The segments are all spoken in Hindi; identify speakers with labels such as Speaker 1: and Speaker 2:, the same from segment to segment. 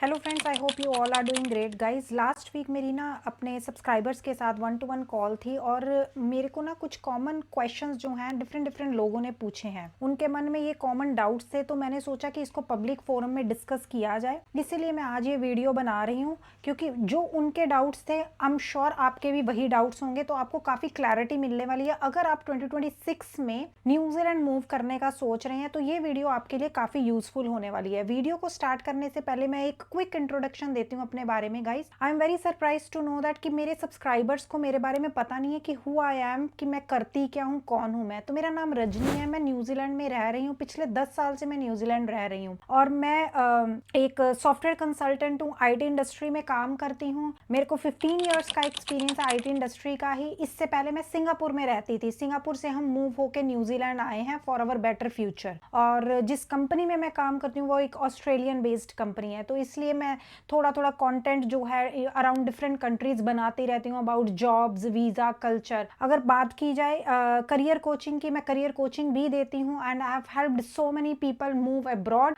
Speaker 1: Hello friends, I hope you all are doing great guys. Last week मेरी ना अपने सब्सक्राइबर्स के साथ 1-to-1 कॉल थी और मेरे को ना कुछ कॉमन क्वेश्चंस जो हैं डिफरेंट डिफरेंट लोगों ने पूछे हैं। उनके मन में ये कॉमन डाउट्स थे, तो मैंने सोचा कि इसको पब्लिक फोरम में डिस्कस किया जाए। इसीलिए मैं आज ये वीडियो बना रही हूँ, क्योंकि जो उनके डाउट्स थे आई एम श्योर आपके भी वही डाउट्स होंगे, तो आपको काफ़ी क्लैरिटी मिलने वाली है। अगर आप 2026 में न्यूजीलैंड मूव करने का सोच रहे हैं तो ये वीडियो आपके लिए काफ़ी यूजफुल होने वाली है। वीडियो को स्टार्ट करने से पहले मैं एक क्विक इंट्रोडक्शन देती हूँ अपने बारे में guys. I am very surprise to know that कि मेरे सब्सक्राइबर्स को मेरे बारे में पता नहीं है कि हु आई एम, कि मैं करती क्या हूँ, कौन हूँ मैं। तो मेरा नाम रजनी है, मैं न्यूजीलैंड में रह रही हूँ। पिछले 10 साल से मैं न्यूजीलैंड रह रही हूँ और मैं एक सॉफ्टवेयर कंसल्टेंट हूँ, आईटी इंडस्ट्री में काम करती हूँ। मेरे को 15 ईयर्स का एक्सपीरियंस है आईटी इंडस्ट्री का ही। इससे पहले मैं सिंगापुर में रहती थी। सिंगापुर से हम मूव होकर न्यूजीलैंड आए हैं फॉर अवर बेटर फ्यूचर। और जिस कंपनी में मैं काम करती हूँ वो एक ऑस्ट्रेलियन बेस्ड कंपनी है, तो इसलिए मैं थोड़ा थोड़ा कंटेंट जो है अराउंड डिफरेंट कंट्रीज बनाती रहती हूँ अबाउट जॉब्स, वीज़ा, कल्चर। अगर बात की जाए करियर कोचिंग की, मैं करियर कोचिंग भी देती हूँ and I have helped so many people move abroad.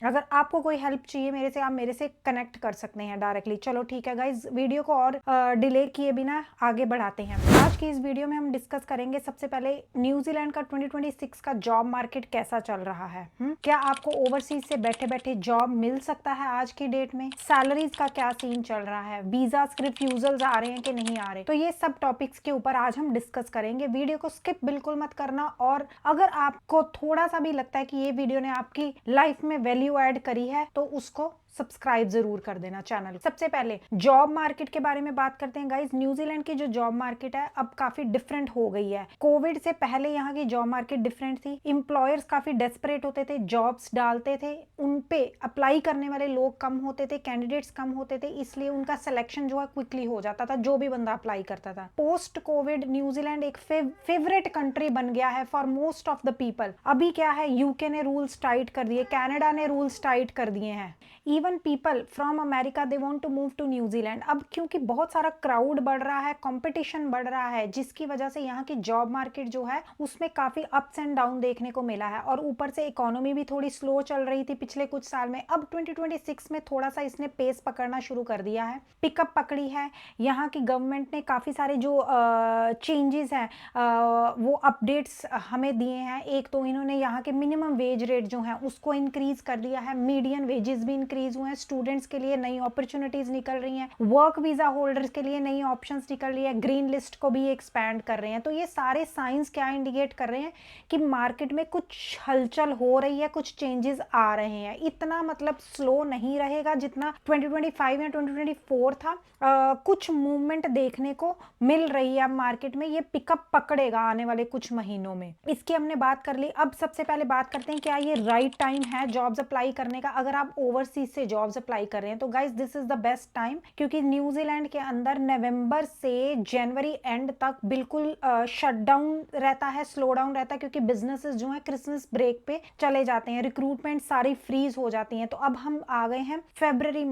Speaker 1: अगर आपको कोई हेल्प चाहिए मेरे से, आप मेरे से कनेक्ट कर सकते हैं डायरेक्टली। चलो ठीक है गाइज, वीडियो को और डिले किए बिना आगे बढ़ाते हैं। आज की इस वीडियो में हम डिस्कस करेंगे सबसे पहले न्यूजीलैंड का 2026 का जॉब मार्केट कैसा चल रहा है। क्या आपको ओवरसीज से बैठे बैठे जॉब मिल सकता है आज की डेट में? सैलरीज का क्या सीन चल रहा है? वीजा रिफ्यूजल्स आ रहे हैं कि नहीं आ रहे? तो ये सब टॉपिक्स के ऊपर आज हम डिस्कस करेंगे। वीडियो को स्किप बिल्कुल मत करना, और अगर आपको थोड़ा सा भी लगता है कि ये वीडियो ने आपकी लाइफ में वैल्यू ऐड करी है तो उसको सब्सक्राइब जरूर कर देना चैनल। सबसे पहले जॉब मार्केट के बारे में बात करते हैं गाइस। न्यूजीलैंड की जो जॉब मार्केट है अब काफी डिफरेंट हो गई है। कोविड से पहले यहाँ की जॉब मार्केट डिफरेंट थी। एम्प्लॉयर्स काफी डेस्परेट होते थे, जॉब्स डालते थे, उन पे अप्लाई करने वाले लोग कम होते थे, कैंडिडेट्स कम होते थे, इसलिए उनका सिलेक्शन जो है क्विकली हो जाता था जो भी बंदा अप्लाई करता था। पोस्ट कोविड न्यूजीलैंड एक फेवरेट कंट्री बन गया है for most of the people. अभी क्या है, यूके ने रूल्स टाइट कर दिए, कनाडा ने रूल्स टाइट कर दिए हैं। Even people from America they want to move to New Zealand. अब क्योंकि बहुत सारा क्राउड बढ़ रहा है, कंपटीशन बढ़ रहा है, जिसकी वजह से यहाँ की जॉब मार्केट जो है उसमें काफी अप्स एंड डाउन देखने को मिला है। और ऊपर से इकोनॉमी भी थोड़ी स्लो चल रही थी पिछले कुछ साल में। अब 2026 में थोड़ा सा इसने पेस पकड़ना शुरू कर दिया है, पिकअप पकड़ी है। यहाँ की गवर्नमेंट ने काफी सारे जो चेंजेस हैं वो अपडेट्स हमें दिए हैं। एक तो इन्होंने यहाँ के मिनिमम वेज रेट जो है उसको इंक्रीज कर दिया है, मीडियन वेजेस भी इंक्रीज हुए हैं, स्टूडेंट्स के लिए नई अपॉर्चुनिटीज निकल रही हैं, वर्क वीजा होल्डर्स के लिए नई ऑप्शंस निकल रही है, ग्रीन लिस्ट को भी एक्सपैंड कर रहे हैं। तो ये सारे साइंस क्या इंडिकेट कर रहे हैं कि मार्केट में कुछ हलचल हो रही है, कुछ चेंजेस आ रहे हैं। इतना मतलब स्लो नहीं रहेगा जितना 2025 या 2024 था। कुछ मूवमेंट देखने को मिल रही है अब मार्केट में, ये पिकअप पकड़ेगा आने वाले कुछ महीनों में। इसकी हमने बात कर ली। अब सबसे पहले बात करते हैं क्या ये राइट टाइम है जॉब्स अप्लाई करने का। अगर आप ओवरसीज से जॉब्स अप्लाई कर रहे हैं तो guys this is the best time, क्योंकि न्यूजीलैंड के अंदर नवंबर से जनवरी एंड तक बिल्कुल शटडाउन रहता है, स्लो डाउन रहता है, क्योंकि बिजनेसेस जो है क्रिसमस ब्रेक पे चले जाते हैं, रिक्रूटमेंट सारी फ्रीज हो जाती हैं। तो अब हम आ गए हैं फेब्रवरी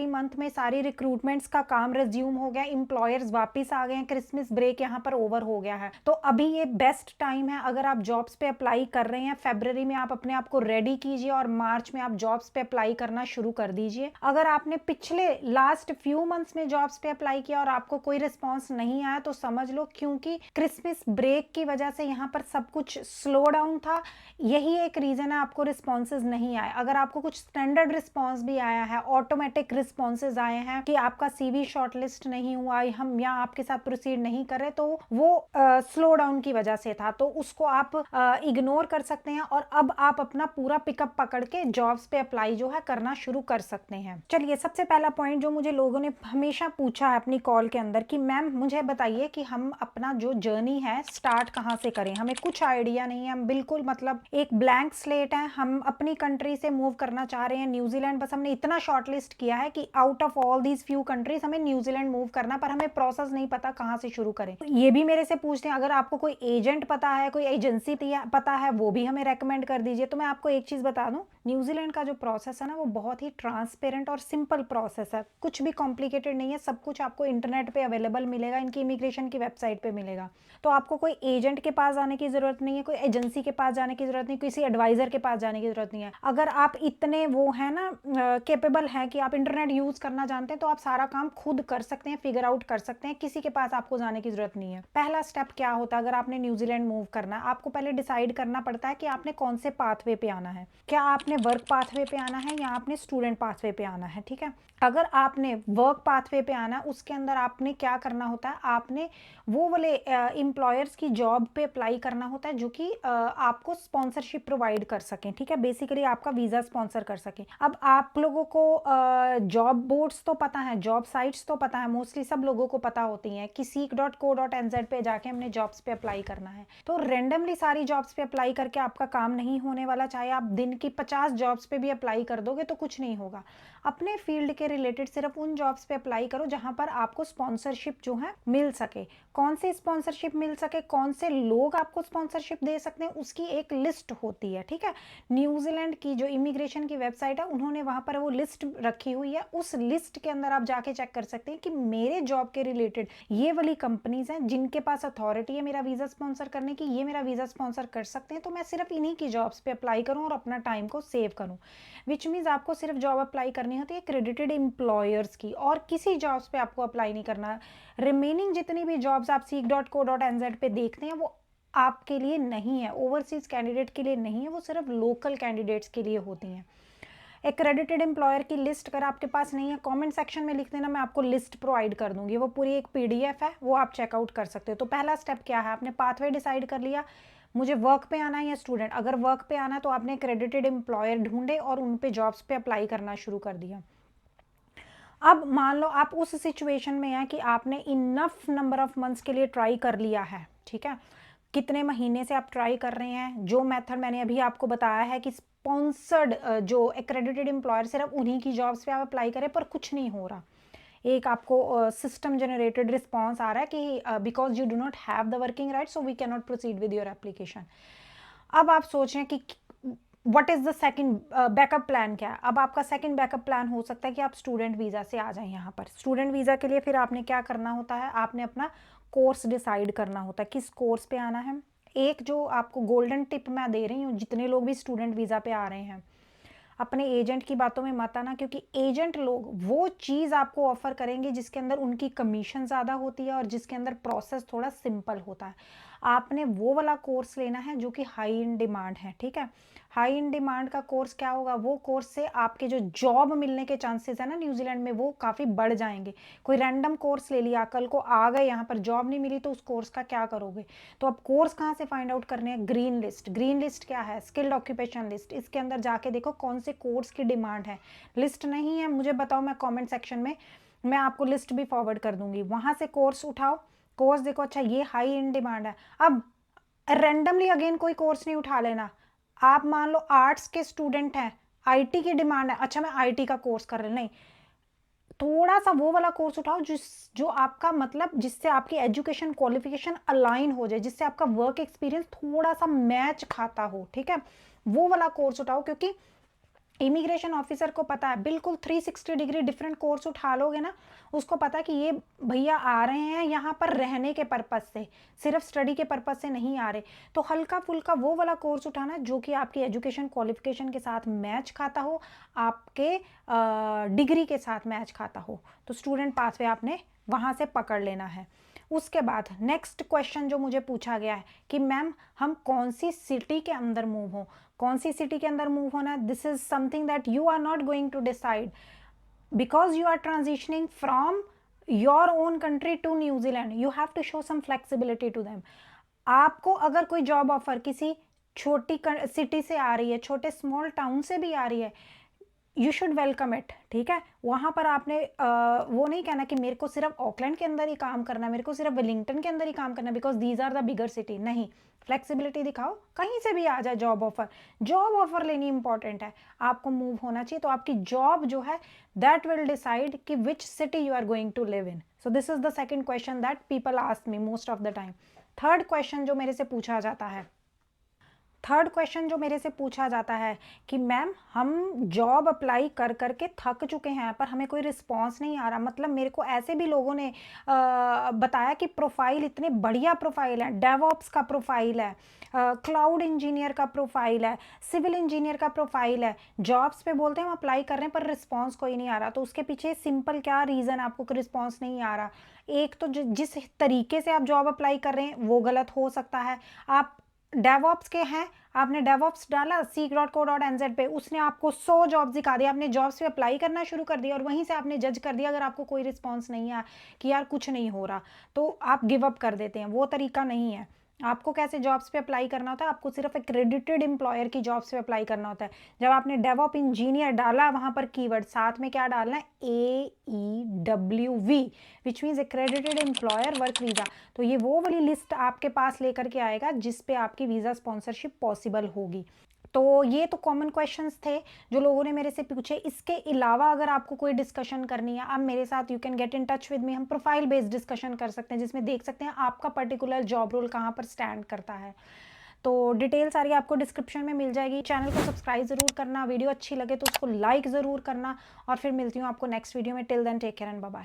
Speaker 1: मंथ में सारी रिक्रूटमेंट्स का काम रिज्यूम हो गया, एम्प्लॉयर्स वापिस आ गए हैं, क्रिसमस ब्रेक यहाँ पर ओवर हो गया है। तो अभी ये बेस्ट टाइम है अगर आप जॉब्स पे अप्लाई कर रहे हैं। फेब्रवरी में आप अपने आप को रेडी कीजिए और मार्च में आप जॉब्स पे अप्लाई करना शुरू कर दीजिए। अगर आपने पिछले लास्ट फ्यू मंथ्स में जॉब्स पे अप्लाई किया और आपको कोई रिस्पॉन्स नहीं आया तो समझ लो क्योंकि क्रिसमस ब्रेक की वजह से यहाँ पर सब कुछ स्लो डाउन था। यही एक रीजन है आपको रिस्पॉन्सेज नहीं आए। अगर आपको कुछ स्टैंडर्ड रिस्पॉन्स भी आया है, ऑटोमेटिक रिस्पॉन्सेज आए हैं कि आपका सीवी शॉर्टलिस्ट नहीं हुआ, हम यहाँ आपके साथ प्रोसीड नहीं कर रहे, तो वो स्लो डाउन की वजह से था, तो उसको आप इग्नोर कर सकते हैं और अब आप अपना पूरा पिकअप पकड़ के जॉब्स पे अप्लाई जो है करना शुरू कर सकते हैं। चलिए, सबसे पहला पॉइंट जो मुझे लोगों ने हमेशा पूछा है अपनी कॉल के अंदर कि मैम मुझे बताइए कि हम अपना जो जर्नी है स्टार्ट कहाँ से करें, हमें कुछ आइडिया नहीं है, हम बिल्कुल मतलब एक ब्लैंक स्लेट है, हम अपनी कंट्री से मूव करना चाह रहे हैं न्यूजीलैंड, बस हमने इतना शॉर्टलिस्ट किया है कि out of all these few countries हमें न्यूजीलैंड मूव करना, पर हमें प्रोसेस नहीं पता कहाँ से शुरू करें। ये भी मेरे से पूछते हैं। अगर आपको कोई एजेंट पता है, कोई एजेंसी पता है, वो भी हमें रेकमेंड कर दीजिए। तो मैं आपको एक चीज बता दूं, न्यूजीलैंड का जो प्रोसेस है ना वो बहुत ही ट्रांसपेरेंट और सिंपल प्रोसेस है, कुछ भी कॉम्प्लिकेटेड नहीं है, सब कुछ आपको इंटरनेट पे अवेलेबल मिलेगा, इनकी इमिग्रेशन की वेबसाइट पे मिलेगा। तो आपको कोई एजेंट के पास जाने की ज़रूरत नहीं है, कोई एजेंसी के पास जाने की ज़रूरत नहीं, किसी एडवाइज़र के पास जाने की ज़रूरत नहीं है। अगर आप इतने वो हैं ना कैपेबल हैं कि आप इंटरनेट यूज़ करना जानते हैं, तो आप सारा काम खुद कर सकते हैं, फिगर आउट कर सकते हैं, किसी के पास आपको जाने की ज़रूरत नहीं है। पहला स्टेप क्या होता है अगर आपने न्यूजीलैंड मूव करना है? आपको पहले डिसाइड करना पड़ता है कि आपने कौन से पाथवे पे आना है। क्या आपने वर्क पाथवे पे आना है या आपने स्टूडेंट पाथवे पे आना है, ठीक है? अगर आपने वर्क पाथवे पे आना है, उसके अंदर आपने क्या करना होता है, आपने वो वाले एम्प्लॉयर्स की जॉब पे अप्लाई करना होता है जो कि आपको स्पॉन्सरशिप प्रोवाइड कर सकें, ठीक है? बेसिकली आपका वीज़ा स्पॉन्सर कर सकें। अब आप लोगों को जॉब बोर्ड्स तो पता है, जॉब साइट्स तो पता है, मोस्टली सब लोगों को पता होती हैं कि seek.co.nz पे जाके हमने जॉब्स पे अप्लाई करना है। तो रेंडमली सारी जॉब्स पे अप्लाई करके आपका काम नहीं होने वाला, चाहे आप दिन की 50 जॉब्स पे भी अप्लाई कर दोगे तो कुछ नहीं होगा। अपने फील्ड के रिलेटेड सिर्फ उन जॉब्स पे अप्लाई करो जहां पर आपको स्पॉन्सरशिप जो है मिल सके। कौन सी स्पॉन्सरशिप मिल सके, कौन से लोग आपको स्पॉन्सरशिप दे सकते हैं, उसकी एक लिस्ट होती है, ठीक है? न्यूजीलैंड की जो इमिग्रेशन की वेबसाइट है उन्होंने वहां पर वो लिस्ट रखी हुई है। उस लिस्ट के अंदर आप जाके चेक कर सकते हैं कि मेरे जॉब के रिलेटेड ये वाली कंपनीज हैं जिनके पास अथॉरिटी है मेरा वीजा स्पॉन्सर करने की, ये मेरा वीजा स्पॉन्सर कर सकते हैं, तो मैं सिर्फ इन्हीं की जॉब्स पे अप्लाई करूं और अपना टाइम को सेव करूं। विच मीन्स आपको सिर्फ जॉब अप्लाई करनी होती है क्रेडिटेड एम्प्लॉयर्स की, और किसी जॉब्स पे आपको अप्लाई नहीं करना। रिमेनिंग जितनी भी जॉब्स आप seek.co.nz पे देखते हैं वो आपके लिए नहीं है, ओवरसीज कैंडिडेट के लिए नहीं है, वो सिर्फ लोकल कैंडिडेट्स के लिए होती हैं। एक्रेडिटेड एम्प्लॉयर की लिस्ट अगर आपके पास नहीं है, कमेंट सेक्शन में लिख देना, मैं आपको लिस्ट प्रोवाइड कर दूंगी, वो पूरी एक पीडीएफ है, वो आप चेकआउट कर सकते हो। तो पहला स्टेप क्या है, आपने पाथवे डिसाइड कर लिया, मुझे वर्क पे आना है या स्टूडेंट। अगर वर्क पे आना है तो आपने क्रेडिटेड एम्प्लॉयर ढूंढे और उन पे जॉब्स पे अप्लाई करना शुरू कर दिया। अब मान लो आप उस सिचुएशन में हैं कि आपने इनफ नंबर ऑफ मंथ्स के लिए ट्राई कर लिया है, ठीक है? कितने महीने से आप ट्राई कर रहे हैं, जो मेथड मैंने अभी आपको बताया है कि स्पॉन्सर्ड जो एक्रेडिटेड एम्प्लॉयर सिर्फ उन्हीं की जॉब्स पे आप अप्लाई करें, पर कुछ नहीं हो रहा। एक आपको सिस्टम जनरेटेड रिस्पॉन्स आ रहा है कि because you do not have the working right so we can not proceed with your application. अब आप सोच रहे हैं कि what is the second backup plan, क्या है? अब आपका सेकंड बैकअप प्लान हो सकता है कि आप स्टूडेंट वीज़ा से आ जाएं यहाँ पर। स्टूडेंट वीज़ा के लिए फिर आपने क्या करना होता है, आपने अपना कोर्स डिसाइड करना होता है, किस कोर्स पे आना है। एक जो आपको गोल्डन टिप मैं दे रही हूँ, जितने लोग भी स्टूडेंट वीज़ा पे आ रहे हैं, अपने एजेंट की बातों में मत आना, क्योंकि एजेंट लोग वो चीज़ आपको ऑफर करेंगे जिसके अंदर उनकी कमीशन ज़्यादा होती है और जिसके अंदर प्रोसेस थोड़ा सिंपल होता है। आपने वो वाला कोर्स लेना है जो कि हाई इन डिमांड है, ठीक है? हाई इन डिमांड का कोर्स क्या होगा, वो कोर्स से आपके जो जॉब मिलने के चांसेस है ना न्यूजीलैंड में, वो काफ़ी बढ़ जाएंगे। कोई रैंडम कोर्स ले लिया, कल को आ गए यहाँ पर जॉब नहीं मिली, तो उस कोर्स का क्या करोगे? तो अब कोर्स कहाँ से फाइंड आउट करने हैं? Green list. ग्रीन लिस्ट क्या है? Skilled occupation list. इसके अंदर जाके देखो कौन से कोर्स की डिमांड है। लिस्ट नहीं है मुझे बताओ, मैं कॉमेंट सेक्शन में मैं आपको लिस्ट भी फॉरवर्ड कर दूंगी, वहां से कोर्स उठाओ, कोर्स देखो, अच्छा ये हाई इन डिमांड है। अब रैंडमली अगेन कोई कोर्स नहीं उठा लेना। आप मान लो आर्ट्स के स्टूडेंट हैं, आईटी की डिमांड है, अच्छा मैं आईटी का कोर्स कर रहा, नहीं, थोड़ा सा वो वाला कोर्स उठाओ जो आपका मतलब जिससे आपकी एजुकेशन क्वालिफिकेशन अलाइन हो जाए, जिससे आपका वर्क एक्सपीरियंस थोड़ा सा मैच खाता हो, ठीक है? वो वाला कोर्स उठाओ, क्योंकि इमिग्रेशन ऑफिसर को पता है, बिल्कुल 360 डिग्री डिफरेंट कोर्स उठा लोगे ना, उसको पता है कि ये भैया आ रहे हैं यहाँ पर रहने के पर्पज से, सिर्फ स्टडी के पर्पज से नहीं आ रहे। तो हल्का फुल्का वो वाला कोर्स उठाना जो कि आपकी एजुकेशन क्वालिफिकेशन के साथ मैच खाता हो, आपके डिग्री के साथ मैच खाता हो। तो स्टूडेंट पाथवे आपने वहाँ से पकड़ लेना है। उसके बाद नेक्स्ट क्वेश्चन जो मुझे पूछा गया है कि मैम हम कौन सी सिटी के अंदर मूव हो, कौन सी सिटी के अंदर मूव होना है? This is something that you are not going to decide because you are transitioning from your own country to New Zealand, you have to show some flexibility to them. आपको अगर कोई जॉब ऑफर किसी छोटी सिटी से आ रही है, छोटे स्मॉल टाउन से भी आ रही है, यू शुड वेलकम इट, ठीक है? वहां पर आपने वो नहीं कहना कि मेरे को सिर्फ ऑकलैंड के अंदर ही काम करना है, मेरे को सिर्फ वेलिंगटन के अंदर ही काम करना है because these are the bigger city. नहीं, फ्लेक्सिबिलिटी दिखाओ, कहीं से भी आ जाए जॉब ऑफर। जॉब ऑफर लेनी इंपॉर्टेंट है, आपको मूव होना चाहिए, तो आपकी जॉब जो है दैट विल डिसाइड कि which city you are going to live in. So this is the second question that people ask me most of the time. Third question जो मेरे से पूछा जाता है, थर्ड क्वेश्चन जो मेरे से पूछा जाता है कि मैम हम जॉब अप्लाई कर करके थक चुके हैं पर हमें कोई रिस्पॉन्स नहीं आ रहा। मतलब मेरे को ऐसे भी लोगों ने बताया कि प्रोफाइल इतने बढ़िया प्रोफाइल है, डेवऑप्स का प्रोफाइल है, क्लाउड इंजीनियर का प्रोफाइल है, सिविल इंजीनियर का प्रोफाइल है, जॉब्स पे बोलते हैं हम अप्लाई कर रहे हैं पर रिस्पॉन्स कोई नहीं आ रहा। तो उसके पीछे सिंपल क्या रीज़न, आपको रिस्पॉन्स नहीं आ रहा। एक तो जिस तरीके से आप जॉब अप्लाई कर रहे हैं वो गलत हो सकता है। आप डेवऑप्स के हैं, आपने डेवऑप्स डाला seek.co.nz पे, उसने आपको 100 जॉब्स दिखा दिया, आपने जॉब्स पे अप्लाई करना शुरू कर दिया और वहीं से आपने जज कर दिया अगर आपको कोई रिस्पॉन्स नहीं आया कि यार कुछ नहीं हो रहा तो आप गिव अप कर देते हैं। वो तरीका नहीं है। आपको कैसे जॉब्स पे अप्लाई करना होता है, आपको सिर्फ एक्रेडिटेड एम्प्लॉयर की जॉब्स पे अप्लाई करना होता है। जब आपने डेवऑप इंजीनियर डाला वहां पर कीवर्ड साथ में क्या डालना है, AEWV, which means accredited employer work visa. तो ये वो वाली लिस्ट आपके पास लेकर के आएगा जिस पे आपकी वीज़ा स्पॉन्सरशिप पॉसिबल होगी। तो ये तो कॉमन क्वेश्चंस थे जो लोगों ने मेरे से पूछे। इसके अलावा अगर आपको कोई डिस्कशन करनी है आप मेरे साथ you can get in touch with me, हम प्रोफाइल बेस्ड डिस्कशन कर सकते हैं जिसमें देख सकते हैं आपका पर्टिकुलर जॉब रोल कहाँ पर स्टैंड करता है। तो डिटेल सारी आपको डिस्क्रिप्शन में मिल जाएगी। चैनल को सब्सक्राइब ज़रूर करना, वीडियो अच्छी लगे तो उसको लाइक ज़रूर करना और फिर मिलती हूँ आपको नेक्स्ट वीडियो में। Till then take care and bye bye.